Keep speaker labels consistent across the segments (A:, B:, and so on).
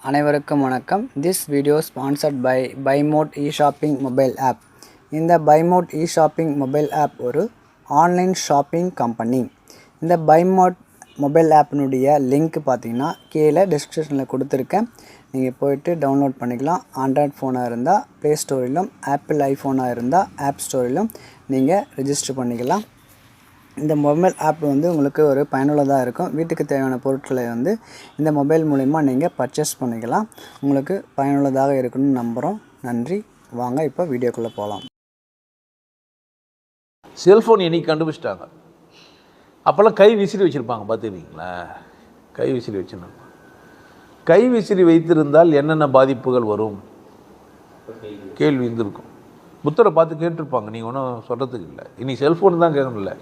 A: அனைவருக்கும் வணக்கம். This video sponsored by BuyMode e-shopping mobile app. இந்த BuyMode e-shopping mobile app ஒரு ஆன்லைன் ஷாப்பிங் கம்பெனி. இந்த BuyMode மொபைல் ஆப்னுடைய லிங்க் பார்த்தீங்கன்னா கீழே டிஸ்கிரிப்ஷனில் கொடுத்துருக்கேன். நீங்கள் போயிட்டு டவுன்லோட் பண்ணிக்கலாம். ஆண்ட்ராய்ட் ஃபோனாக இருந்தால் ப்ளே ஸ்டோரிலும், ஆப்பிள் ஐஃபோனாக இருந்தால் ஆப் ஸ்டோரிலும் நீங்கள் ரெஜிஸ்டர் பண்ணிக்கலாம். இந்த மொபைல் ஆப் உங்களுக்கு ஒரு பயனுள்ளதாக இருக்கும். வீட்டுக்கு தேவையான பொருட்களை இந்த மொபைல் மூலிமா நீங்கள் பர்ச்சேஸ் பண்ணிக்கலாம். உங்களுக்கு பயனுள்ளதாக இருக்குன்னு நம்புகிறோம். நன்றி. வாங்க இப்போ வீடியோக்குள்ளே போகலாம்.
B: செல்ஃபோன் என்னைக்கு கண்டுபிடிச்சிட்டாங்க. அப்போல்லாம் கை விசிறி வச்சுருப்பாங்க, பார்த்துக்கிறீங்களா? கை விசிறி வச்சுருப்பாங்க. கை விசிறி வைத்திருந்தால் என்னென்ன பாதிப்புகள் வரும் கேள்வி இருந்திருக்கும். புத்தரை பார்த்து கேட்டிருப்பாங்க. நீங்கள் ஒன்றும் சொல்கிறதுக்கு இல்லை. இன்றைக்கி செல்ஃபோன் தான் கேட்கணும்ல.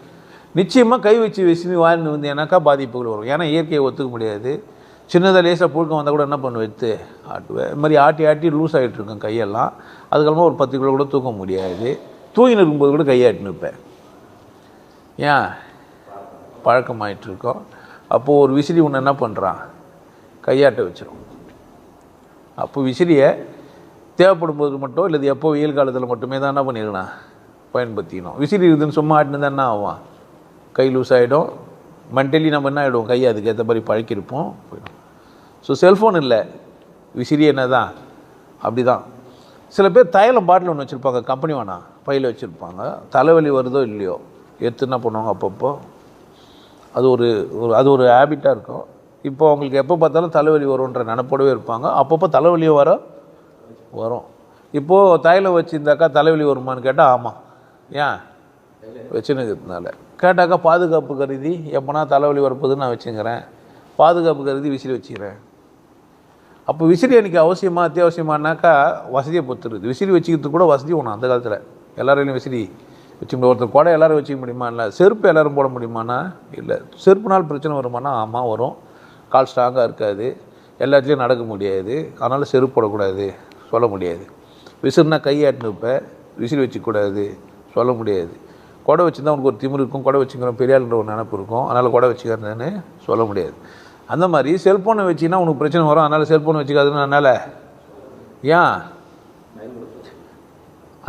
B: நிச்சயமாக கை வச்சு விசிறி வாழ்ந்து எனக்கா பாதிப்புகள் வரும். ஏன்னா இயற்கையை ஒத்துக்க முடியாது. சின்னதாக லேசாக புழுக்கம் வந்தால் கூட என்ன பண்ணுவேன், எடுத்து ஆட்டுவேன். இது மாதிரி ஆட்டி ஆட்டி லூஸ் ஆகிட்டுருக்கேன் கையெல்லாம். அதுக்கப்புறமா ஒரு 10 கிலோ கூட தூக்க முடியாது. தூங்கின்னு இருக்கும்போது கூட கையாட்டின்னு இருப்பேன். ஏன் பழக்கமாயிட்டுருக்கோம். அப்போது ஒரு விசிறி ஒன்று என்ன பண்ணுறான், கையாட்ட வச்சிடும். அப்போ விசிறியை தேவைப்படும் போது மட்டும் இல்லை, எப்போ வெயில் காலத்தில் மட்டுமே தான் என்ன பண்ணிருக்கணும், பயன்படுத்திக்கணும். விசிறி இருக்குதுன்னு சும்மா ஆட்டினு தான் என்ன ஆகும், கை லூஸ் ஆகிடும். மென்டலி நம்ம என்ன ஆகிடும், கையை அதுக்கேற்ற மாதிரி பழக்கிருப்போம், போயிடும். ஸோ செல்ஃபோன் இல்லை, விசிறி என்ன தான் அப்படி தான். சில பேர் தைலம் பாட்டில் ஒன்று வச்சுருப்பாங்க, கம்பெனி வேணாம் பையில் வச்சுருப்பாங்க. தலைவலி வருதோ இல்லையோ எடுத்து என்ன பண்ணுவாங்க, அப்பப்போ அது ஒரு ஹேபிட்டாக இருக்கும். இப்போ அவங்களுக்கு எப்போ பார்த்தாலும் தலைவலி வரும்ன்ற நினப்போடவே இருப்பாங்க. அப்பப்போ தலைவலியும் வரும். இப்போது தைலம் வச்சுருந்தாக்கா தலைவலி வருமானு கேட்டால் ஆமாம். ஏன் வச்சுன்னுக்கிறதுனால. கேட்டாக்கா பாதுகாப்பு கருதி எப்போனா தலைவலி வரப்போதுன்னு நான் வச்சுக்கிறேன், பாதுகாப்பு கருதி விசிறி வச்சுக்கிறேன். அப்போ விசிறி எனக்கு அவசியமாக அத்தியாவசியமானாக்கா வசதியை பொறுத்துருது. விசிறி வச்சுக்கிறதுக்கு கூட வசதி ஒன்று அந்த காலத்தில். எல்லாரையும் விசிறி வச்சுக்க முடியும். ஒருத்தர் கூட எல்லோரும் வச்சுக்க முடியுமா, இல்லை செருப்பு எல்லோரும் போட முடியுமானா இல்லை. செருப்புனால் பிரச்சனை வருமானா ஆமாம் வரும். கால் ஸ்ட்ராங்காக இருக்காது, எல்லாத்துலேயும் நடக்க முடியாது. அதனால் செருப்பு போடக்கூடாது சொல்ல முடியாது. விசிறுனா கையாட்டின்னு இருப்பேன், விசிறி வச்சுக்கூடாது சொல்ல முடியாது. கொடை வச்சுருந்தா உனக்கு ஒரு திமிரு இருக்கும், கொடை வச்சுக்கிறோம் பெரியாளுன்ற ஒரு நினப்பு இருக்கும், அதனால் கொடை வச்சுக்கிறேன்னு சொல்ல முடியாது. அந்த மாதிரி செல்ஃபோனை வச்சிங்கன்னா உனக்கு பிரச்சனை வரும், அதனால் செல்ஃபோனை வச்சுக்காதுன்னு. அதனால் ஏன்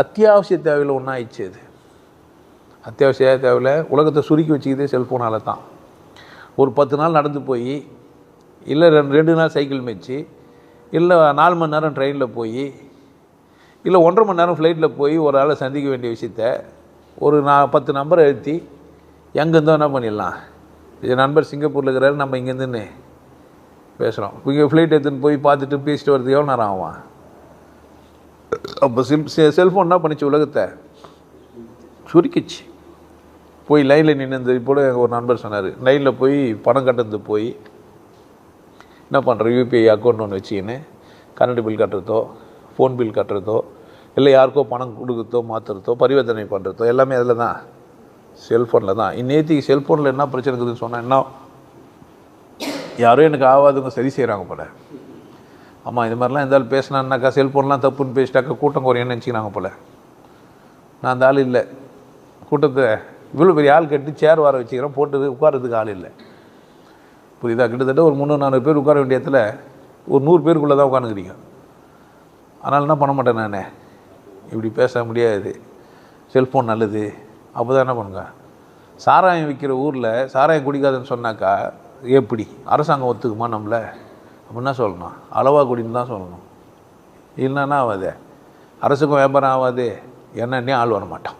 B: அத்தியாவசிய தேவையில் ஒன்றா ஆயிடுச்சு. அது அத்தியாவசிய தேவையில் உலகத்தை சுருக்கி வச்சுக்கிதே செல்ஃபோனால் தான். ஒரு 10 நாள் நடந்து போய், இல்லை 2 நாள் சைக்கிள் மேய்ச்சி, இல்லை 4 மணி நேரம் ட்ரெயினில் போய், இல்லை 1.5 மணி நேரம் ஃப்ளைட்டில் போய் ஒரு ஆளை சந்திக்க வேண்டிய விஷயத்த ஒரு 10 நம்பரை எழுத்தி எங்கேருந்தோ என்ன பண்ணிடலாம். இது நண்பர் சிங்கப்பூரில் இருக்கிறாரு, நம்ம இங்கேருந்துன்னு பேசுகிறோம். இங்கே ஃப்ளைட் எடுத்துன்னு போய் பார்த்துட்டு பேசிட்டு வரதுக்கு எவ்வளோ நேரம் ஆகும். அப்போ செல்ஃபோன் என்ன பண்ணிச்சு, உலகத்தை சுருக்கிச்சு. போய் லைனில் நின்று இப்போ ஒரு நண்பர் சொன்னார், லைனில் போய் பணம் கட்டுறது போய் என்ன பண்ணுறோம், யூபிஐ அக்கௌண்ட் ஒன்று வச்சுக்கின்னு கரண்ட் பில் கட்டுறதோ, ஃபோன் பில் கட்டுறதோ, இல்லை யாருக்கோ பணம் கொடுக்குறதோ, மாற்றுறதோ, பரிவர்த்தனை பண்ணுறதோ எல்லாமே அதில் தான், செல்ஃபோனில் தான். இன்னேத்திக்கு செல்ஃபோனில் என்ன பிரச்சனை இருக்குதுன்னு சொன்னால் என்ன, யாரும் எனக்கு ஆகாதுங்க சரி செய்கிறாங்க போல. ஆமாம், இது மாதிரிலாம் எந்த ஆள் பேசினான்னாக்கா செல்ஃபோன்லாம் தப்புன்னு பேசிட்டாக்கா கூட்டம் குறையன்னு நினச்சிக்கிறாங்க போல. நான் அந்த ஆள் இல்லை. கூட்டத்தை இவ்வளோ பெரிய ஆள் கட்டி சேர் வர வச்சுக்கிறேன், போட்டு உட்காரத்துக்கு ஆள் இல்லை. புரியுதா? கிட்டத்தட்ட ஒரு 300-400 பேர் உட்கார வேண்டிய இடத்துல ஒரு 100 பேருக்குள்ளே தான் உட்காந்துக்கிறீங்க. அதனால் என்ன பண்ண மாட்டேன் நான், இப்படி பேச முடியாது, செல்ஃபோன் நல்லது. அப்போ தான் என்ன பண்ணுங்க, சாராயம் விற்கிற ஊரில் சாராயம் குடிக்காதுன்னு சொன்னாக்கா எப்படி அரசாங்கம் ஒத்துக்குமா நம்மளை? அப்படின்னா சொல்லணும், அளவாக குடின்னு தான் சொல்லணும். இல்லைன்னா ஆகாது, அரசுக்கும் வியாபாரம் ஆகாது, என்னன்னே ஆள் வர மாட்டான்.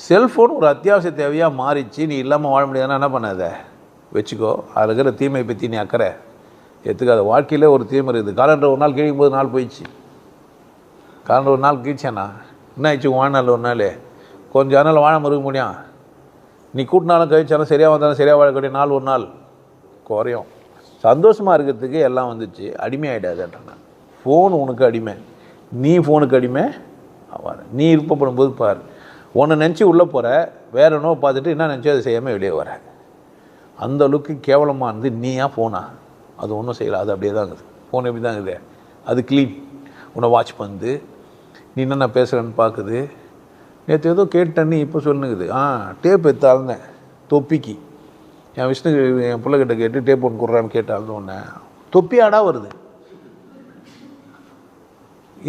B: செல்ஃபோன் ஒரு அத்தியாவசிய தேவையாக மாறிச்சு. நீ இல்லாமல் வாழ முடியாதுன்னா என்ன பண்ணாத, வச்சுக்கோ. அதில் இருக்கிற தீமை பற்றி நீ அக்கறை எடுத்துக்காத. வாழ்க்கையில் ஒரு தீமை இருக்குது. காலண்டர் ஒரு நாள் கிழிக்கும் போது நாள் போயிடுச்சு. காலண்டர் ஒரு நாள் கிழிச்சேண்ணா என்ன ஆயிடுச்சு, வாழ்நாள் ஒரு நாள் கொஞ்சம் நாள் வாழ மறுக்க முடியும். நீ கூட்டினாலும் கழிச்சாலும் சரியாக வந்தாலும் சரியாக வாழக்கூடிய நாள் ஒரு நாள் குறையும். சந்தோஷமாக இருக்கிறதுக்கு எல்லாம் வந்துச்சு, அடிமை ஆகிடாதுன்றேன். ஃபோன் உனக்கு அடிமை, நீ ஃபோனுக்கு அடிமை ஆவார். நீ விருப்பப்படும் போது பார். ஒன்று நினச்சி உள்ளே போகிற, வேற என்னோ பார்த்துட்டு என்ன நினச்சி அதை செய்யாமல் வெளியே வர. அந்த அளவுக்கு கேவலமாக இருந்து நீயா ஃபோனா, அது ஒன்றும் செய்யலை. அது அப்படியே தான் இருக்குது. ஃபோன் எப்படி தான் இருக்குது, அது க்ளீன். உன்னை வாட்ச் பண்ணுது, நீ என்னென்ன பேசுகிறேன்னு பார்க்குது. நேற்று ஏதோ கேட்டேன்னு இப்போ சொல்லுங்குது. டேப் எடுத்தாருந்தேன் தொப்பிக்கு. என் விஷ்ணு என் பிள்ளைகிட்ட கேட்டு டேப் ஒன்று கொடுறான்னு கேட்டாலும் ஒன்று தொப்பியாடா வருது.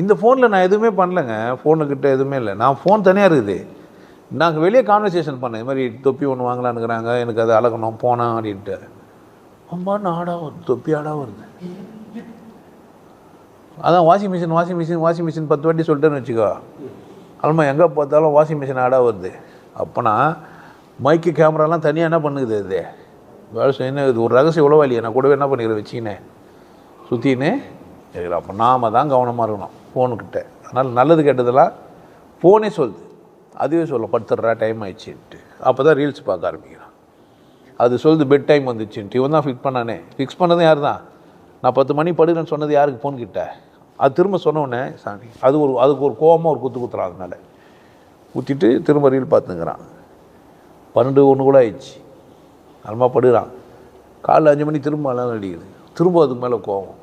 B: இந்த ஃபோனில் நான் எதுவுமே பண்ணலைங்க, ஃபோனுக்கிட்ட எதுவுமே இல்லை. நான் ஃபோன் தனியாக இருக்குது, நாங்கள் வெளியே கான்வர்சேஷன் பண்ணேன். இது மாதிரி தொப்பி ஒன்று வாங்கலான்னுக்குறாங்க, எனக்கு அது அழகணும் போனேன் அப்படின்ட்டு. அம்மான்னு ஆடாக வருது, தொப்பி ஆடாக வருது. அதான் வாஷிங் மிஷின் 10 வாட்டி சொல்லிட்டேன்னு வச்சுக்கோ, அல்மா எங்கே பார்த்தாலும் வாஷிங் மிஷின் ஆடாக வருது. அப்போனா மைக்கு கேமராலாம் தனியாக என்ன பண்ணுது, இது வேலை செய்யணும். இது ஒரு ரகசிய உளவாளியை நான் கூடவே என்ன பண்ணிக்கிறேன் வச்சுக்கினேன் சுற்றின்னு இருக்கிறேன். அப்போ நாம் தான் கவனமாக இருக்கணும் ஃபோனுக்கிட்ட. அதனால் நல்லது கெட்டதெல்லாம் ஃபோனே சொல்லுது, அதுவே சொல்ல படுத்துடுறா டைம் ஆயிடுச்சுன்ட்டு. அப்போ தான் ரீல்ஸ் பார்க்க ஆரம்பிக்கிறான். அது சொல்லுது பெட் டைம் வந்துச்சுன்ட்டு. இவன் தான் ஃபிக்ஸ் பண்ணானே. ஃபிக்ஸ் பண்ணதும் யார் தான்? நான் 10 மணி படுக்கிறேன்னு சொன்னது யாருக்கு? ஃபோன்கிட்ட. அது திரும்ப சொன்னோடனே சாமி அதுக்கு ஒரு கோவமாக ஒரு குத்துறான். அதனால் ஊற்றிட்டு திரும்ப ரீல் பார்த்துங்கிறான். 12-1 கூட ஆயிடுச்சு. அல்மா படுகிறான். காலைல 5 மணி திரும்ப எல்லாம் அடிக்குது. திரும்ப அதுக்கு மேலே கோவம்.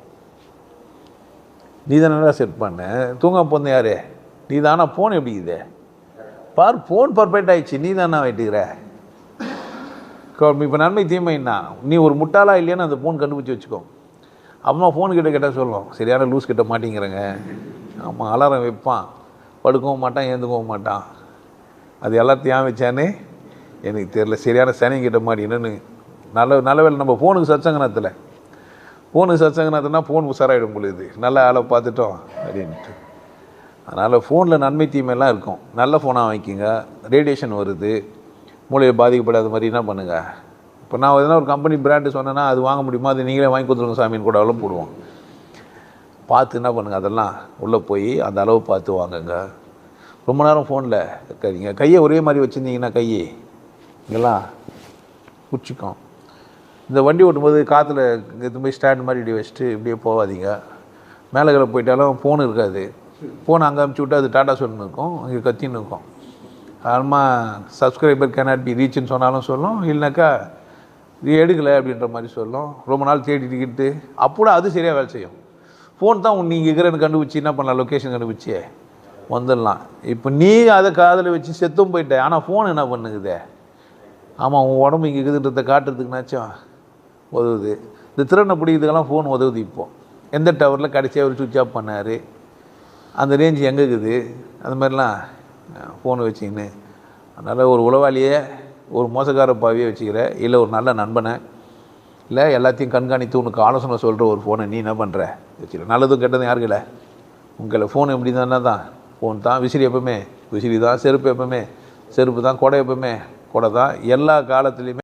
B: நீ தானே செட் பண்ண, தூங்க போன யார் நீ தானா? ஃபோன் எப்படி இது பார், ஃபோன் பர்ஃபெக்ட் ஆகிடுச்சு, நீ தானே ஆகிட்டுக்கிற. இப்போ நன்மை தீமைன்னா நீ ஒரு முட்டாளா இல்லையான்னு அந்த ஃபோன் கண்டுபிடிச்சி வச்சுக்கோ. அம்மா ஃபோனுக்கிட்ட கேட்டால் சொல்லும், சரியான லூஸ் கிட்ட மாட்டிங்கிறேங்க. ஆமாம், அலாரம் வைப்பான், படுக்கவும் மாட்டான், ஏந்துக்கவும் மாட்டான். அது எல்லாத்தையும் ஏன் வச்சானே எனக்கு தெரியல. சரியான சனிங்கிட்ட மாட்டின்னு. நல்ல வேலை நம்ம ஃபோனுக்கு சச்சங்கனத்தில் ஃபோன் உஷாராயிடும் பொழுது நல்ல ஆளை பார்த்துட்டோம் அப்படின்ட்டு. அதனால் ஃபோனில் நன்மை தீமையெல்லாம் இருக்கும். நல்ல ஃபோனாக வாங்கிக்கிங்க. ரேடியேஷன் வருது, மூளையை பாதிக்கப்படாத மாதிரி என்ன பண்ணுங்கள். இப்போ நான் எதனா ஒரு கம்பெனி பிராண்டு சொன்னேன்னா அது வாங்க முடியுமா, அது நீங்களே வாங்கி கொடுத்துருங்க சாமின்னு கூட அவ்வளோ போடுவோம். பார்த்து என்ன பண்ணுங்கள், அதெல்லாம் உள்ளே போய் அந்த அளவு பார்த்து வாங்குங்க. ரொம்ப நேரம் ஃபோனில் இருக்காதீங்க. கையை ஒரே மாதிரி வச்சுருந்தீங்கன்னா இங்கெல்லாம் பிடிச்சிக்கும். இந்த வண்டி ஓட்டும்போது காற்றுல இது மாதிரி ஸ்டாண்ட் மாதிரி இப்படி வச்சுட்டு இப்படியே போகாதீங்க. மேலே போயிட்டாலும் ஃபோன் இருக்காது. ஃபோன் அங்கே அமுச்சு விட்டு அது டாட்டா சொல்லணும் இருக்கும், இங்கே கத்தின்னு இருக்கும். அதனால் சப்ஸ்கிரைபர் கேனாட் பி ரீச்சுன்னு சொன்னாலும் சொல்லும், இல்லைனாக்கா இது எடுக்கலை அப்படின்ற மாதிரி சொல்லும். ரொம்ப நாள் தேடிக்கிட்டு அப்போ அது சரியாக வேலை செய்யும். ஃபோன் தான் நீங்கள் இருக்கிறன்னு கண்டுபிடிச்சி என்ன பண்ணலாம், லொக்கேஷன் கண்டுபிடிச்சி வந்துடலாம். இப்போ நீ அதை காதில் வச்சு செத்தும் போயிட்ட, ஆனால் ஃபோன் என்ன பண்ணுக்குதே. ஆமாம், உன் உடம்பு இங்கே இருக்குதுன்றதை காட்டுறதுக்குனாச்சும் உதவுது. இந்த திறனை பிடிக்கிறதுக்கெல்லாம் ஃபோன் உதவுது. இப்போது எந்த டவரில் கடைசியாக ஒரு சுவிட்ச் ஆஃப் பண்ணார், அந்த ரேஞ்ச் எங்கே இருக்குது, அந்த மாதிரிலாம் ஃபோனை வச்சுக்கின்னு. அதனால் ஒரு உளவாளியை ஒரு மோசக்கார பாவியை வச்சுக்கிற, இல்லை ஒரு நல்ல நண்பனை, இல்லை எல்லாத்தையும் கண்காணித்து உனக்கு ஆலோசனை சொல்கிற ஒரு ஃபோனை நீ என்ன பண்ணுற வச்சுக்கிற. நல்லதும் கெட்டதும் யாருக்கு இல்லை உங்களை. ஃபோன் எப்படி தானே தான் ஃபோன் தான். விசிறி எப்பவுமே விசிறி தான், செருப்பு எப்பவுமே செருப்பு தான், கொடை எப்பவுமே கொடை தான். எல்லா காலத்துலேயுமே